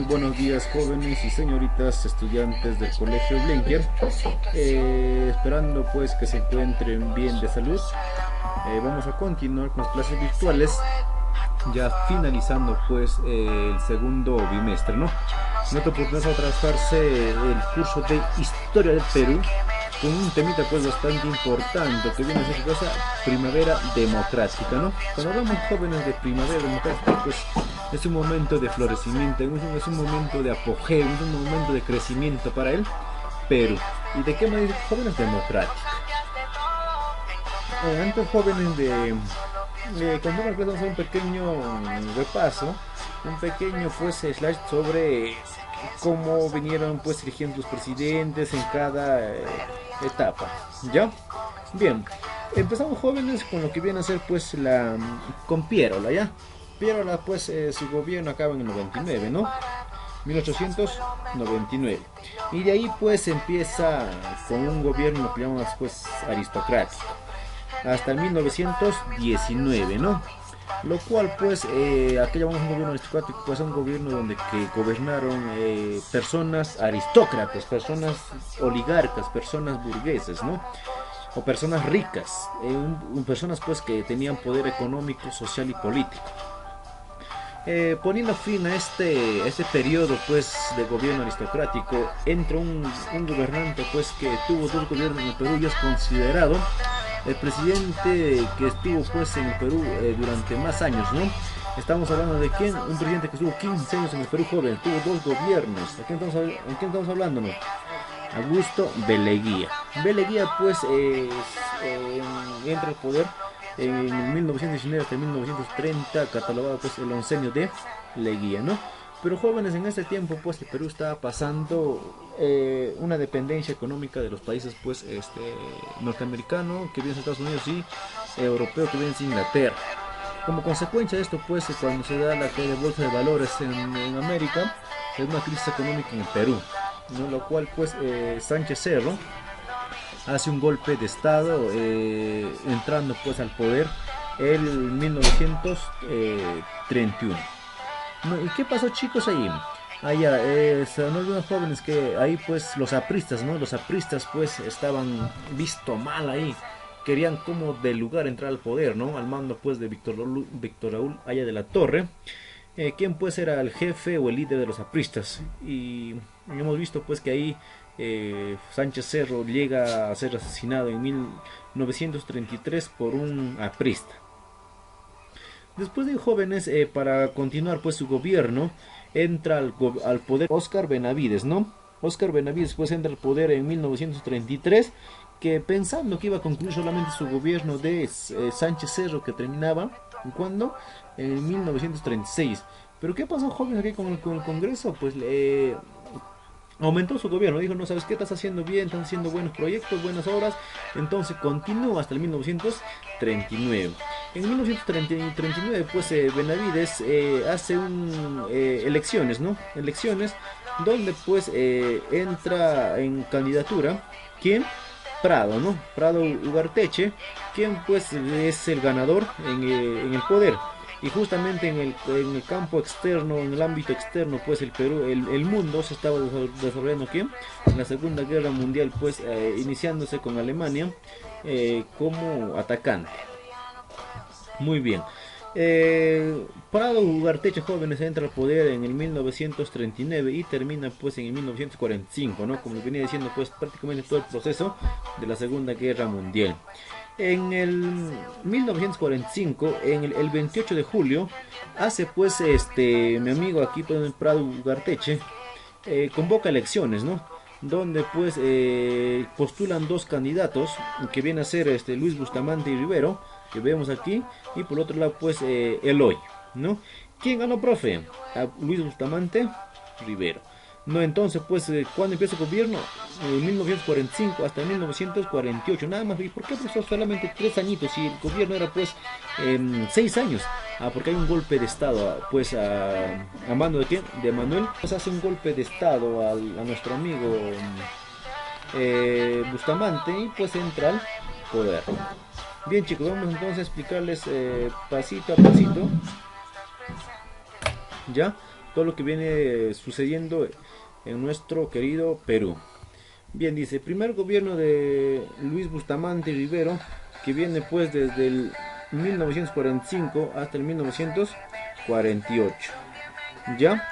Buenos días, jóvenes y señoritas estudiantes del Colegio Blenker, esperando pues que se encuentren bien de salud. Vamos a continuar con las clases virtuales, ya finalizando pues el segundo bimestre, ¿no? En esta oportunidad va a tratarse el curso de Historia del Perú con un temita pues bastante importante que viene a ser cosa primavera democrática, ¿no? Cuando hablamos, jóvenes, de primavera democrática, pues es un momento de florecimiento, es un momento de apogeo, es un momento de crecimiento para el Perú. ¿Y de qué manera? Jóvenes democráticos. Antes, jóvenes cuando vamos a hacer un pequeño repaso, un pequeño pues slash sobre cómo vinieron pues eligiendo los presidentes en cada etapa. ¿Ya? Bien, empezamos, jóvenes, con lo que viene a ser pues con Pierola, ¿ya? Pierola pues su gobierno acaba en el 99, ¿no? 1899. Y de ahí pues empieza con un gobierno que llamamos pues aristocrático hasta el 1919, ¿no? Lo cual pues aquí llamamos un gobierno aristocrático, pues un gobierno donde que gobernaron personas aristócratas, personas oligarcas, personas burgueses, ¿no? O personas ricas, personas pues que tenían poder económico, social y político. Poniendo fin a este periodo pues de gobierno aristocrático, entra un gobernante pues que tuvo dos gobiernos en el Perú y es considerado el presidente que estuvo pues en el Perú durante más años, ¿no? Estamos hablando de quién, un presidente que estuvo 15 años en el Perú, joven, tuvo dos gobiernos. ¿En quién estamos hablando, no? Augusto Beleguía. Beleguía pues entra al poder en 1919 hasta 1930, catalogado pues el oncenio de Leguía, ¿no? Pero, jóvenes, en este tiempo pues el Perú estaba pasando una dependencia económica de los países pues norteamericano, que viene de Estados Unidos, y europeo, que viene de Inglaterra. Como consecuencia de esto pues cuando se da la caída de bolsa de valores en América, es una crisis económica en el Perú, ¿no? Lo cual pues Sánchez Cerro hace un golpe de estado entrando pues al poder en 1931. ¿Y qué pasó, chicos, ahí? Allá son algunos jóvenes que ahí pues los apristas, ¿no? Los apristas pues estaban visto mal ahí, querían como del lugar entrar al poder, ¿no? Al mando pues de Víctor Raúl Haya de la Torre, quien pues era el jefe o el líder de los apristas. Y hemos visto pues que ahí Sánchez Cerro llega a ser asesinado en 1933 por un aprista. Después de, jóvenes, para continuar pues su gobierno, entra al poder Óscar Benavides, ¿no? Óscar Benavides pues entra al poder en 1933, que pensando que iba a concluir solamente su gobierno de Sánchez Cerro, que terminaba, ¿cuándo? En 1936. Pero ¿qué pasó, jóvenes, aquí con el Congreso? Pues aumentó su gobierno, dijo: no, sabes qué, estás haciendo bien, estás haciendo buenos proyectos, buenas obras. Entonces continúa hasta el 1939. En 1939 pues Benavides hace elecciones, ¿no? Elecciones donde pues entra en candidatura, ¿quién? Prado, ¿no? Prado Ugarteche, quien pues es el ganador en el poder. Y justamente en el campo externo, en el ámbito externo, pues el Perú, el mundo se estaba desarrollando, ¿quién? En la Segunda Guerra Mundial, pues iniciándose con Alemania como atacante. Muy bien. Prado Ugarteche, jóvenes, entra al poder en el 1939 y termina pues en el 1945, ¿no? Como les venía diciendo, pues prácticamente todo el proceso de la Segunda Guerra Mundial. En el 1945, el 28 de julio, hace pues mi amigo aquí, pues, Prado Ugarteche, convoca elecciones, ¿no? Donde pues postulan dos candidatos, que viene a ser Luis Bustamante y Rivero, que vemos aquí, y por otro lado pues Eloy, ¿no? ¿Quién ganó, profe? A Luis Bustamante, Rivero. No, entonces pues cuando empieza el gobierno, en 1945 hasta 1948, nada más. ¿Y por qué, profesor, solamente 3 añitos? Si el gobierno era pues 6 años. Porque hay un golpe de estado pues a mando de quién, de Manuel. Pues hace un golpe de estado a nuestro amigo Bustamante, y pues entra al poder. Bien, chicos, vamos entonces a explicarles pasito a pasito, ¿ya? todo lo que viene sucediendo en nuestro querido Perú. Bien, dice, primer gobierno de Luis Bustamante Rivero, que viene pues desde el 1945 hasta el 1948. ¿Ya?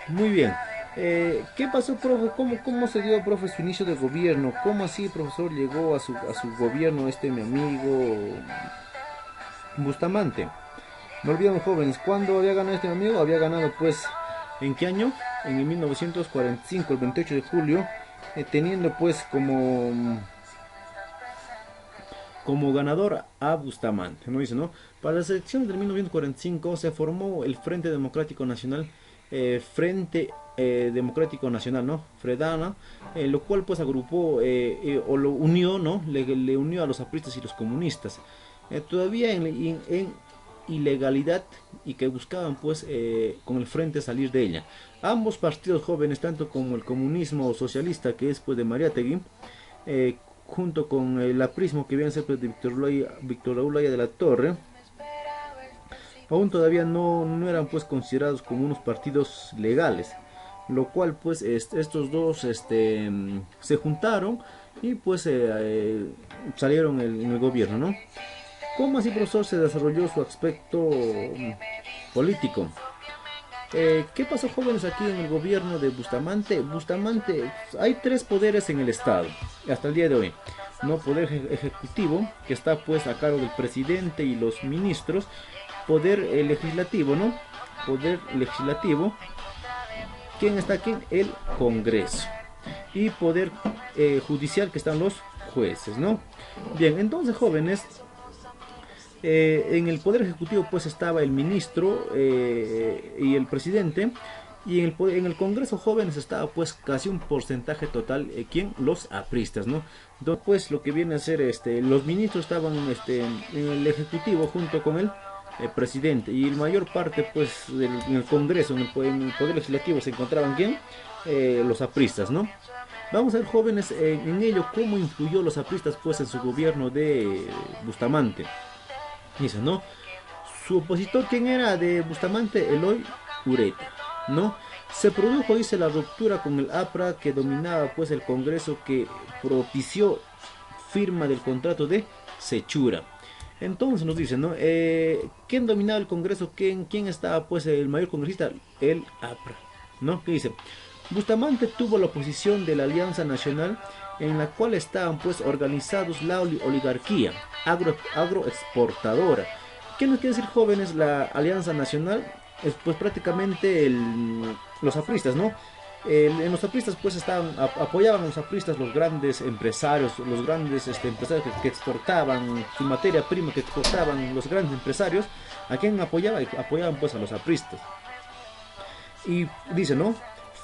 Muy bien. ¿Qué pasó, profe? ¿Cómo se dio, profe, su inicio de gobierno? ¿Cómo así, profesor, llegó a su gobierno mi amigo Bustamante? No olvidemos, jóvenes, ¿cuándo había ganado este amigo? Había ganado, pues, ¿en qué año? En el 1945, el 28 de julio, teniendo, pues, como ganador a Bustamante, ¿no? Dice, ¿no? Para las elecciones de 1945 se formó el Frente Democrático Nacional, Frente Democrático Nacional, ¿no? Fredana, lo cual pues agrupó o lo unió, ¿no? Le unió a los apristas y los comunistas. Todavía en ilegalidad y que buscaban pues con el frente salir de ella. Ambos partidos jóvenes, tanto como el comunismo socialista que es pues de Mariátegui, junto con el aprismo que viene a ser pues, de Víctor Raúl Laya de la Torre, aún todavía no eran pues considerados como unos partidos legales, lo cual pues estos dos se juntaron y pues salieron en el gobierno, ¿no? ¿Cómo así, profesor, se desarrolló su aspecto político? ¿Qué pasó, jóvenes, aquí en el gobierno de Bustamante? Bustamante, hay tres poderes en el Estado, hasta el día de hoy. No, poder ejecutivo, que está pues a cargo del presidente y los ministros. Poder legislativo, ¿no? Poder legislativo. ¿Quién está aquí? El Congreso. Y poder judicial, que están los jueces, ¿no? Bien, entonces, jóvenes, en el poder ejecutivo pues estaba el ministro y el presidente, y en el Congreso, jóvenes, estaba pues casi un porcentaje total, ¿quién? Los apristas, ¿no? Entonces pues lo que viene a ser los ministros estaban en el ejecutivo junto con el presidente, y la mayor parte pues en el Congreso, en el poder legislativo se encontraban, ¿quién? Los apristas, ¿no? Vamos a ver, jóvenes, en ello cómo influyó los apristas pues en su gobierno de Bustamante. Dice, ¿no? Su opositor, ¿quién era de Bustamante? Eloy Ureta, ¿no? Se produjo, dice, la ruptura con el APRA, que dominaba pues el Congreso, que propició firma del contrato de Sechura. Entonces nos dicen, ¿no? ¿Quién dominaba el Congreso? ¿Quién estaba pues el mayor congresista? El APRA, ¿no? ¿Qué dice? Bustamante tuvo la oposición de la Alianza Nacional, en la cual estaban pues organizados la oligarquía agroexportadora. ¿Qué nos quiere decir, jóvenes, la Alianza Nacional? Es pues prácticamente los apristas, ¿no? En los apristas pues apoyaban a los apristas los grandes empresarios, los grandes empresarios que exportaban su materia prima, que exportaban los grandes empresarios. ¿A quién apoyaban? Apoyaban pues a los apristas. Y dice, ¿no?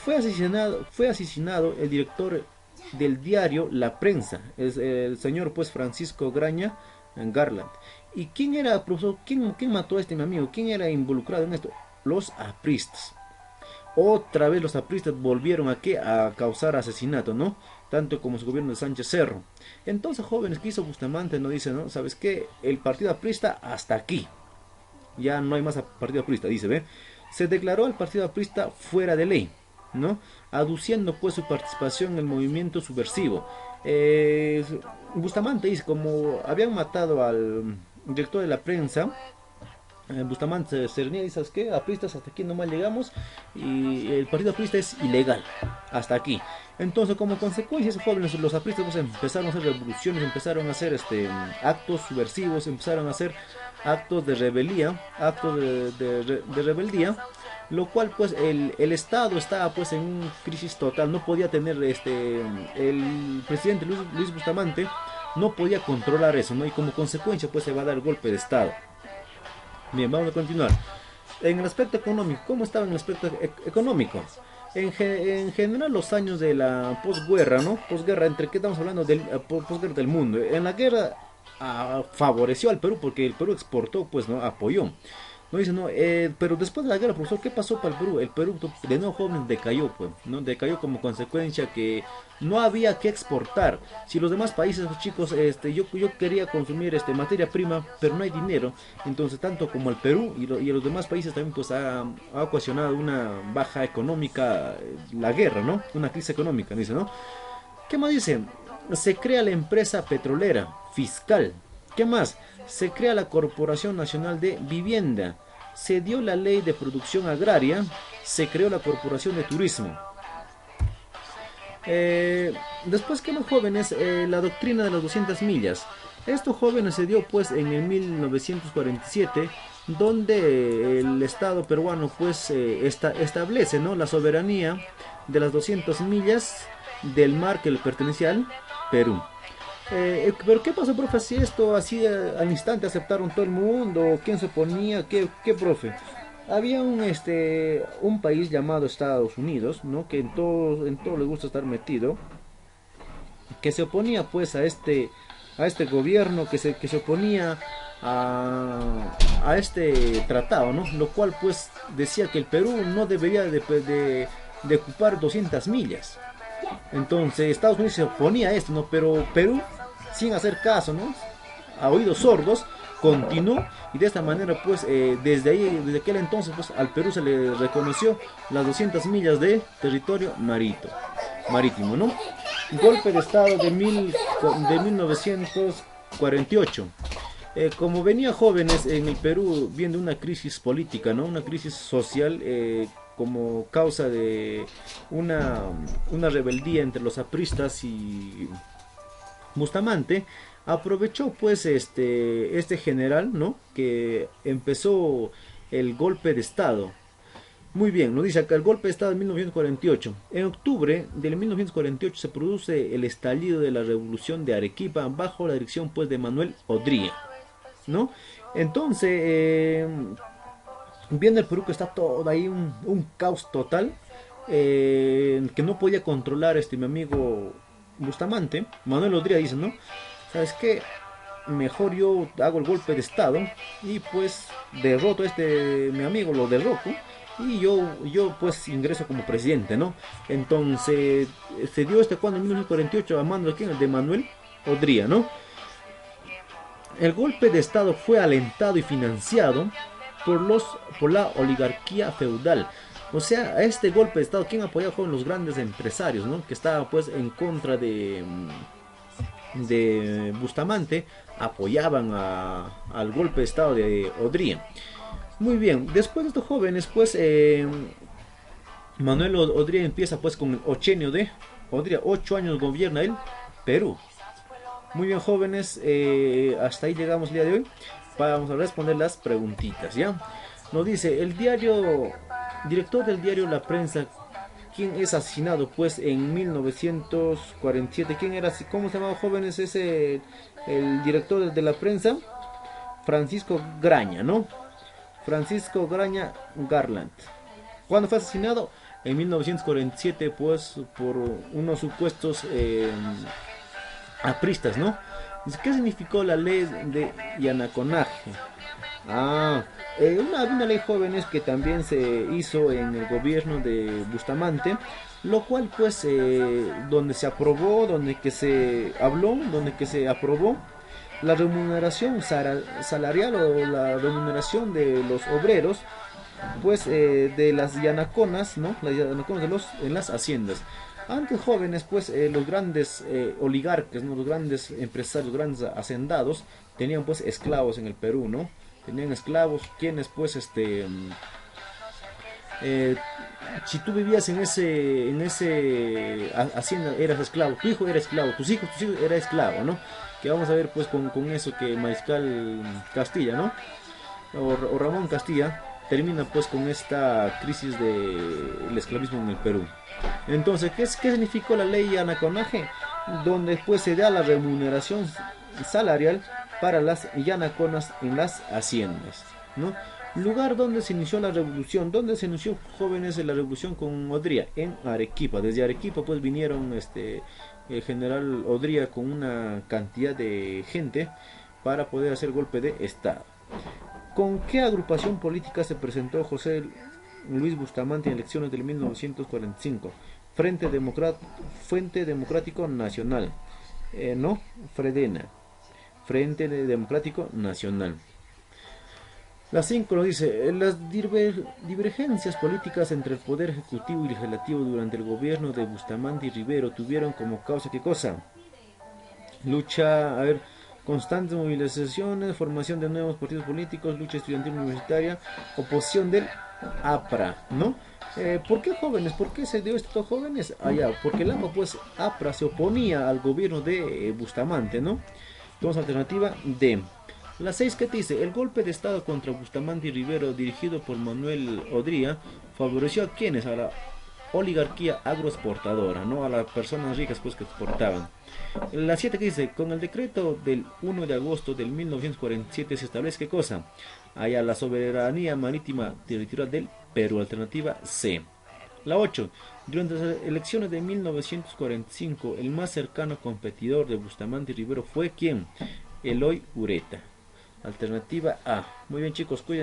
Fue asesinado el director del diario La Prensa, es el señor pues Francisco Graña Garland. ¿Y quién era, profesor? ¿Quién mató a mi amigo? ¿Quién era involucrado en esto? Los apristas. Otra vez los apristas volvieron a causar asesinato, ¿no? Tanto como su gobierno de Sánchez Cerro. Entonces, jóvenes, ¿qué hizo Bustamante? No dice, ¿no? ¿Sabes qué? El partido aprista hasta aquí. Ya no hay más partido aprista, dice, ¿ve? Se declaró al partido aprista fuera de ley, ¿no? Aduciendo pues su participación en el movimiento subversivo. Bustamante dice, como habían matado al director de la prensa, Bustamante se reunía y dice, ¿sabes qué? Apristas, hasta aquí nomás llegamos, y el partido aprista es ilegal, hasta aquí. Entonces, como consecuencia, esos jóvenes, los apristas, pues, empezaron a hacer revoluciones, empezaron a hacer actos subversivos, empezaron a hacer actos de rebelía, de rebeldía, lo cual pues el Estado estaba pues en una crisis total, no podía tener el presidente Luis Bustamante no podía controlar eso, ¿no? Y como consecuencia pues se va a dar el golpe de Estado. Bien, vamos a continuar. En el aspecto económico, ¿cómo estaba en el aspecto económico? En general, los años de la posguerra, ¿no? Posguerra, ¿entre qué estamos hablando? Del posguerra del mundo. En la guerra favoreció al Perú porque el Perú exportó, pues, ¿no? Apoyó. No dice, no, pero después de la guerra, profesor, ¿qué pasó para el Perú? El Perú de nuevo joven decayó, pues, ¿no? Decayó como consecuencia que no había que exportar. Si los demás países, pues, chicos, yo quería consumir materia prima, pero no hay dinero. Entonces, tanto como el Perú y los demás países también, pues, ha ocasionado una baja económica, la guerra, ¿no? Una crisis económica, dice, ¿no? ¿Qué más dice? Se crea la empresa petrolera fiscal. ¿Qué más? Se crea la Corporación Nacional de Vivienda. Se dio la ley de producción agraria. Se creó la Corporación de Turismo. Después, ¿qué más jóvenes? La doctrina de las 200 millas. Esto jóvenes se dio pues en el 1947, donde el Estado peruano pues establece, ¿no?, la soberanía de las 200 millas del mar que le pertenecía al Perú. Pero ¿qué pasó, profe? Si esto así al instante aceptaron todo el mundo, ¿quién se oponía? ¿Qué, profe? Había un país llamado Estados Unidos, ¿no?, que en todo le gusta estar metido, que se oponía pues a este gobierno, que se oponía a este tratado, ¿no? Lo cual pues decía que el Perú no debería de ocupar 200 millas. Entonces Estados Unidos se oponía a esto, ¿no? Pero Perú, sin hacer caso, ¿no?, a oídos sordos, continuó, y de esta manera pues desde aquel entonces pues al Perú se le reconoció las 200 millas de territorio marítimo, ¿no? Golpe de estado de 1948. Como venía jóvenes en el Perú viendo una crisis política, ¿no?, una crisis social, como causa de una rebeldía entre los apristas y Bustamante, aprovechó pues este general, ¿no?, que empezó el golpe de estado. Muy bien, nos dice acá el golpe de estado de 1948. En octubre de 1948 se produce el estallido de la revolución de Arequipa bajo la dirección pues de Manuel Odría, ¿no? Entonces, viendo el Perú que está todo ahí un caos total, que no podía controlar mi amigo Bustamante, Manuel Odría dice, ¿no? ¿Sabes qué? Mejor yo hago el golpe de estado y pues derroto a mi amigo, lo derroco, y yo pues ingreso como presidente, ¿no? Entonces se dio cuando en 1948 a mando de Manuel Odría, ¿no? El golpe de estado fue alentado y financiado por la oligarquía feudal. O sea, a este golpe de estado, ¿quién apoyaba? Fueron los grandes empresarios, ¿no?, que estaban pues en contra de Bustamante, apoyaban al golpe de estado de Odría. Muy bien, después de estos jóvenes, pues Manuel Odría empieza pues con el ochenio de Odría, 8 años gobierna el Perú. Muy bien, jóvenes, hasta ahí llegamos el día de hoy. Vamos a responder las preguntitas, ¿ya? Nos dice, director del diario La Prensa, ¿quién es asesinado pues en 1947? ¿Quién era? ¿Cómo se llamaba, jóvenes? El director de La Prensa, Francisco Graña, ¿no? Francisco Graña Garland. ¿Cuándo fue asesinado? En 1947, pues por unos supuestos apristas, ¿no? Dice, ¿qué significó la ley de Yanaconaje? Una ley, jóvenes, que también se hizo en el gobierno de Bustamante, lo cual pues donde se aprobó, donde que se habló, donde que se aprobó la remuneración salarial, o la remuneración de los obreros, pues de las yanaconas, ¿no? Las yanaconas en las haciendas. Antes, jóvenes, pues los grandes oligarcas, ¿no?, los grandes empresarios, los grandes hacendados, tenían pues esclavos en el Perú, ¿no? Tenían esclavos, quienes pues si tú vivías en ese hacienda, eras esclavo, tu hijo era esclavo, tus hijos era esclavo, ¿no? Que vamos a ver pues con eso que Mariscal Castilla, ¿no?, o Ramón Castilla, termina pues con esta crisis del esclavismo en el Perú. Entonces, ¿qué significó la ley Yanaconaje? Donde pues se da la remuneración salarial para las yanaconas en las haciendas, ¿no? Lugar donde se inició la revolución, donde se inició, jóvenes, la revolución con Odría, en Arequipa. Desde Arequipa pues vinieron el general Odría con una cantidad de gente para poder hacer golpe de estado. ¿Con qué agrupación política se presentó José Luis Bustamante en elecciones del 1945? Frente Democrático Nacional. No, Fredena. Frente Democrático Nacional. La 5 nos dice, las divergencias políticas entre el Poder Ejecutivo y Legislativo durante el gobierno de Bustamante y Rivero tuvieron como causa, ¿qué cosa? Lucha, a ver, constantes movilizaciones, formación de nuevos partidos políticos, lucha estudiantil universitaria, oposición del APRA, ¿no? ¿Por qué jóvenes? ¿Por qué se dio esto a jóvenes? Allá, porque el APRA, pues, APRA se oponía al gobierno de Bustamante, ¿no? Entonces, alternativa D. La 6 que te dice, el golpe de estado contra Bustamante y Rivero dirigido por Manuel Odría favoreció a quienes, a la oligarquía agroexportadora, no a las personas ricas pues que exportaban. La 7 que dice, con el decreto del 1 de agosto del 1947 se establece qué cosa, haya la soberanía marítima territorial del Perú, alternativa C. La 8. Durante las elecciones de 1945, el más cercano competidor de Bustamante y Rivero fue ¿quién? Eloy Ureta. Alternativa A. Muy bien chicos, cuídense.